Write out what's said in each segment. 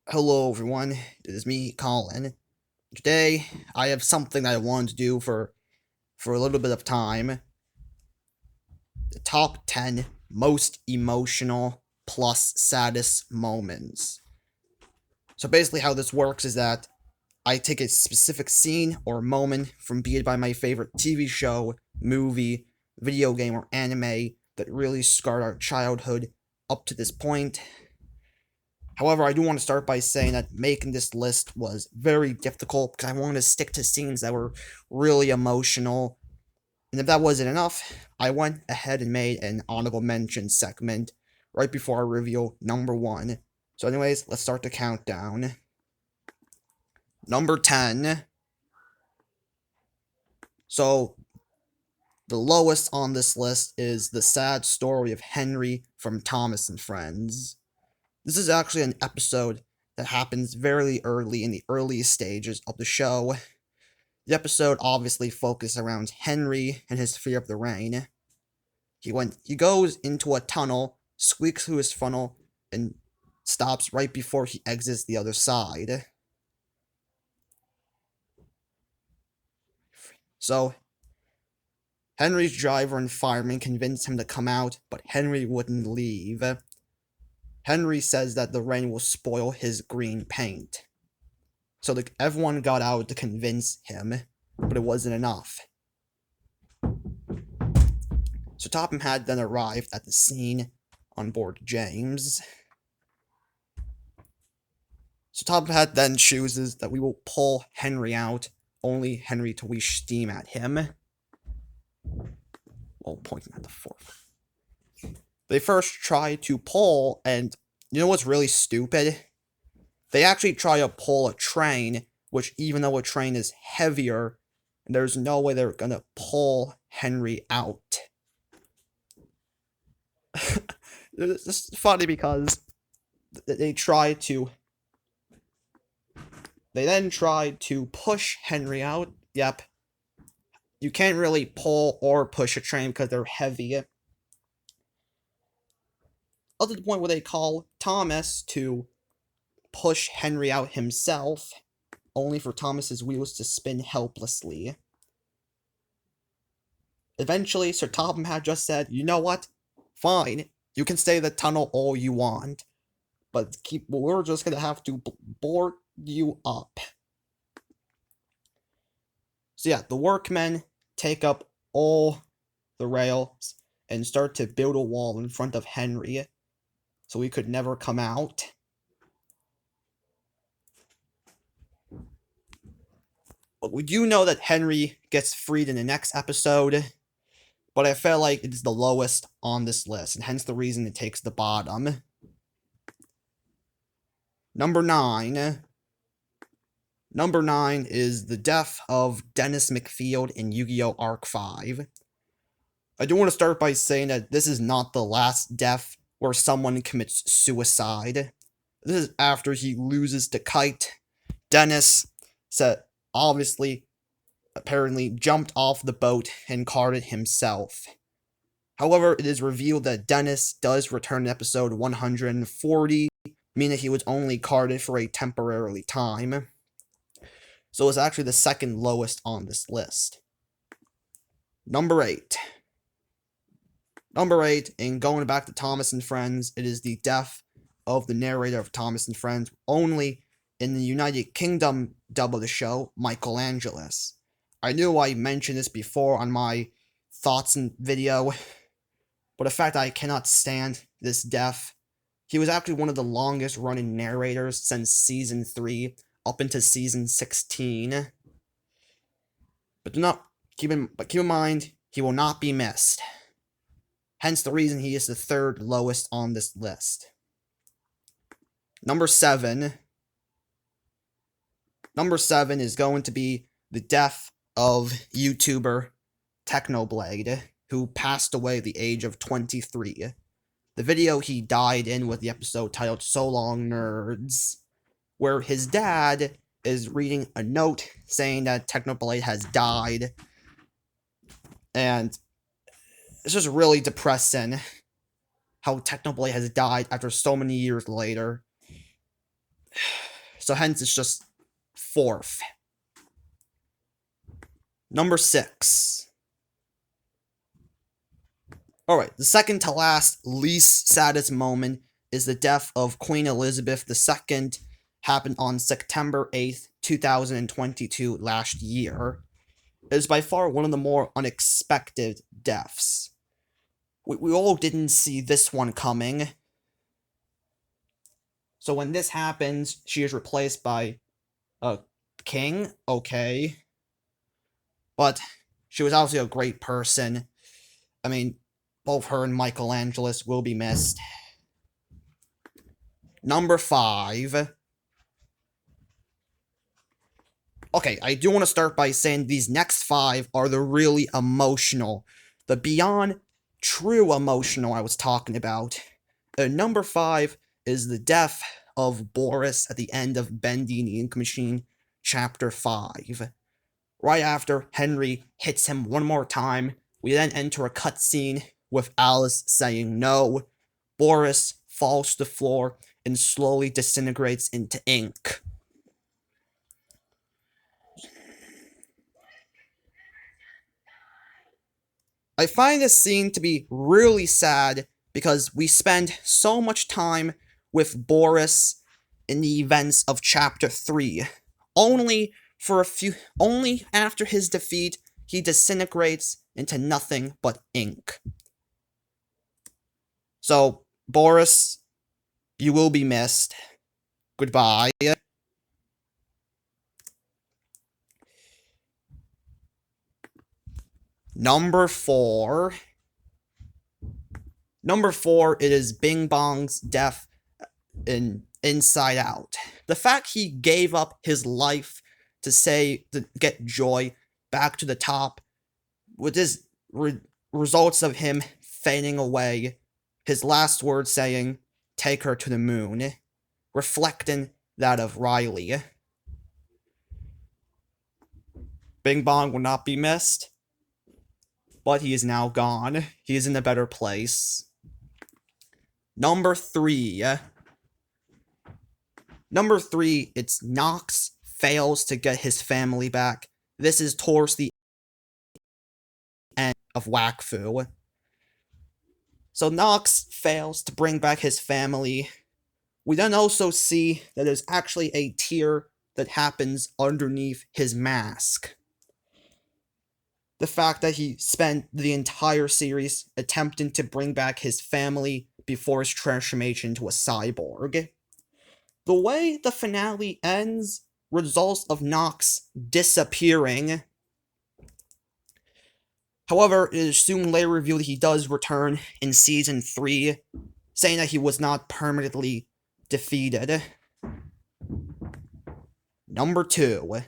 Hello everyone, it is me, Colin. Today, I have something that I wanted to do for a little bit of time. The top 10 most emotional plus saddest moments. So basically how this works is that I take a specific scene or moment from be it by my favorite TV show, movie, video game, or anime that really scarred our childhood up to this point. However, I do want to start by saying that making this list was very difficult because I wanted to stick to scenes that were really emotional. And if that wasn't enough, I went ahead and made an honorable mention segment right before I reveal number one. So, anyways, let's start the countdown. Number 10. So, the lowest on this list is the sad story of Henry from Thomas and Friends. This is actually an episode that happens very early in the earliest stages of the show. The episode obviously focuses around Henry and his fear of the rain. He goes into a tunnel, squeaks through his funnel, and stops right before he exits the other side. So, Henry's driver and fireman convince him to come out, but Henry wouldn't leave. Henry says that the rain will spoil his green paint. So everyone got out to convince him, but it wasn't enough. So Topham had then arrived at the scene on board James. So Topham had then chooses that we will pull Henry out, only Henry to leash steam at him. Well, pointing at the fourth. They first try to pull, and you know what's really stupid? They actually try to pull a train, which even though a train is heavier, there's no way they're gonna pull Henry out. It's funny because they then tried to push Henry out. Yep. You can't really pull or push a train because they're heavy. Up to the point where they call Thomas to push Henry out himself, only for Thomas's wheels to spin helplessly. Eventually, Sir Topham had just said, you know what? Fine, you can stay in the tunnel all you want, but we're just gonna have to board you up. So yeah, the workmen take up all the rails and start to build a wall in front of Henry so he could never come out. But we do know that Henry gets freed in the next episode, but I feel like it's the lowest on this list, and hence the reason it takes the bottom. Number 9. Number 9 is the death of Dennis McField in Yu-Gi-Oh! Arc 5. I do want to start by saying that this is not the last death where someone commits suicide. This is after he loses to Kite. Dennis said, obviously, apparently jumped off the boat and carded himself. However, it is revealed that Dennis does return in episode 140, meaning he was only carded for a temporary time. So it's actually the second lowest on this list. Number 8. Number 8, and going back to Thomas and Friends, it is the death of the narrator of Thomas and Friends, only in the United Kingdom dub of the show, Michael Angelis. I knew I mentioned this before on my thoughts and video, but the fact that I cannot stand this death. He was actually one of the longest running narrators since season 3 up into season 16. But keep in mind, he will not be missed. Hence the reason he is the third lowest on this list. Number 7. Number 7 is going to be the death of YouTuber Technoblade, who passed away at the age of 23. The video he died in was the episode titled So Long Nerds, where his dad is reading a note saying that Technoblade has died, and it's just really depressing how Technoblade has died after so many years later. So hence it's just fourth. Number 6. Alright, the second to last, least saddest moment is the death of Queen Elizabeth II. Happened on September 8th, 2022, last year. It is by far one of the more unexpected deaths. We all didn't see this one coming. So when this happens, she is replaced by a king, okay. But she was obviously a great person. I mean, both her and Michelangelo's will be missed. Number 5. Okay, I do want to start by saying these next 5 are the really emotional. The beyond true emotional I was talking about. Number 5 is the death of Boris at the end of Bendy and the Ink Machine, Chapter 5. Right after Henry hits him one more time, we then enter a cutscene with Alice saying no. Boris falls to the floor and slowly disintegrates into ink. I find this scene to be really sad because we spend so much time with Boris in the events of Chapter 3. Only after his defeat, he disintegrates into nothing but ink. So, Boris, you will be missed. Goodbye. Number 4. Number 4, it is Bing Bong's death in Inside Out. The fact he gave up his life to get Joy back to the top, with his results of him fading away, his last words saying, "Take her to the moon," reflecting that of Riley. Bing Bong will not be missed, but he is now gone. He is in a better place. Number 3. Number 3, it's Knox fails to get his family back. This is towards the end of Wakfu. So Knox fails to bring back his family. We then also see that there's actually a tear that happens underneath his mask. The fact that he spent the entire series attempting to bring back his family before his transformation into a cyborg. The way the finale ends results of Knox disappearing. However, it is soon later revealed that he does return in Season 3, saying that he was not permanently defeated. Number 2.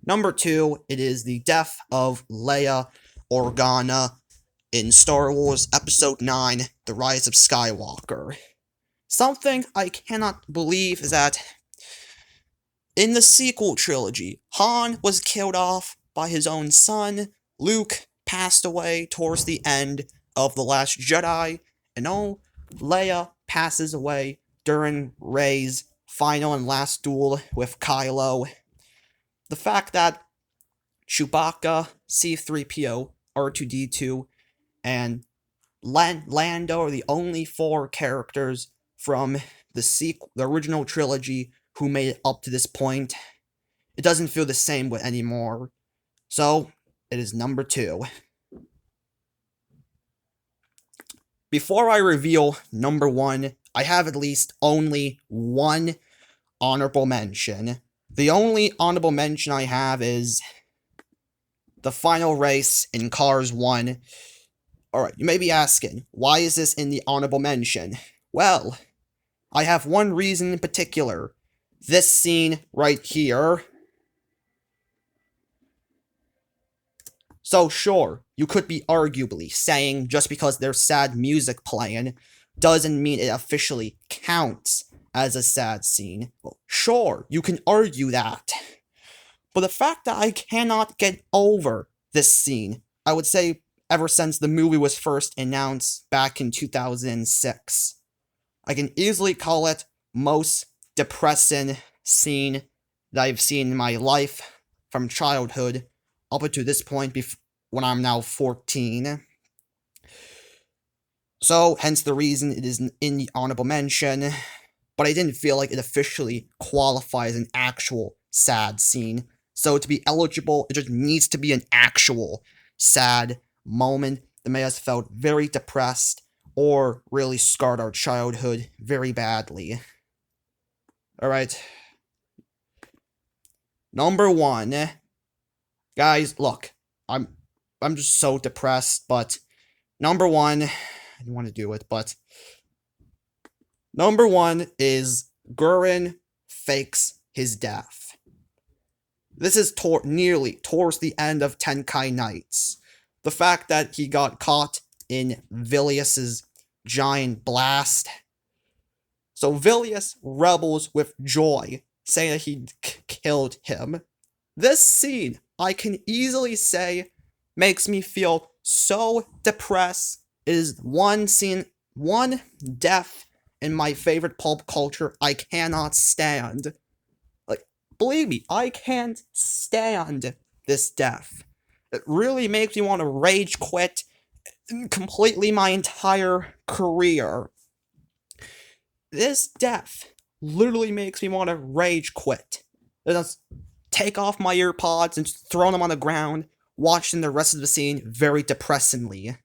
Number 2, it is the death of Leia Organa in Star Wars Episode 9, The Rise of Skywalker. Something I cannot believe is that in the sequel trilogy, Han was killed off by his own son, Luke passed away towards the end of The Last Jedi, and Leia passes away during Rey's final and last duel with Kylo. The fact that Chewbacca, C-3PO, R2-D2, and Lando are the only 4 characters from the original trilogy who made it up to this point, it doesn't feel the same way anymore. So, it is number 2. Before I reveal number 1, I have at least only one honorable mention. The only honorable mention I have is the final race in Cars 1. Alright, you may be asking, why is this in the honorable mention? Well, I have one reason in particular. This scene right here. So sure, you could be arguably saying just because there's sad music playing doesn't mean it officially counts as a sad scene. Well, sure, you can argue that. But the fact that I cannot get over this scene, I would say ever since the movie was first announced back in 2006. I can easily call it most depressing scene that I've seen in my life from childhood up until this point when I'm now 14. So, hence the reason it is in the honorable mention, but I didn't feel like it officially qualifies an actual sad scene. So to be eligible, it just needs to be an actual sad moment that made us felt very depressed or really scarred our childhood very badly. Alright. Number 1. Guys, look, I'm just so depressed, but number 1, I didn't want to do it, but number 1 is Gurren fakes his death. This is nearly towards the end of Tenkai Nights. The fact that he got caught in Vilius's giant blast. So Vilius rebels with joy, saying that he killed him. This scene, I can easily say, makes me feel so depressed. It is one scene, one death in my favorite pulp culture I cannot stand. Like, believe me, I can't stand this death. It really makes me want to rage quit completely my entire career. This death literally makes me want to rage quit. Just take off my earpods and just throw them on the ground, watching the rest of the scene very depressingly.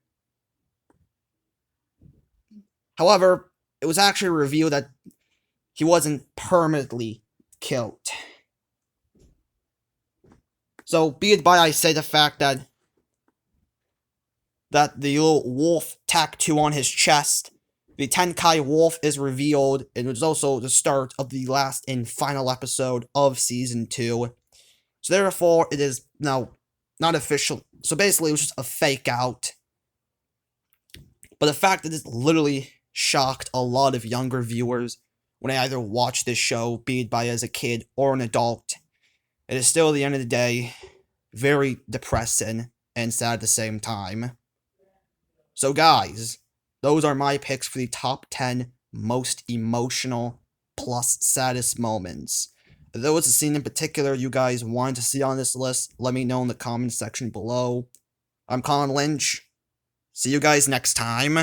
However, it was actually revealed that he wasn't permanently killed. So, be it by I say the fact that the little wolf tattoo on his chest, the Tenkai wolf, is revealed. It was also the start of the last and final episode of Season 2. So therefore, it is now not official. So basically, it was just a fake out. But the fact that it literally shocked a lot of younger viewers when I either watched this show, be it by as a kid or an adult, it is still, at the end of the day, very depressing and sad at the same time. So guys, those are my picks for the top 10 most emotional plus saddest moments. If there was a scene in particular you guys wanted to see on this list, let me know in the comments section below. I'm Colin Lynch. See you guys next time.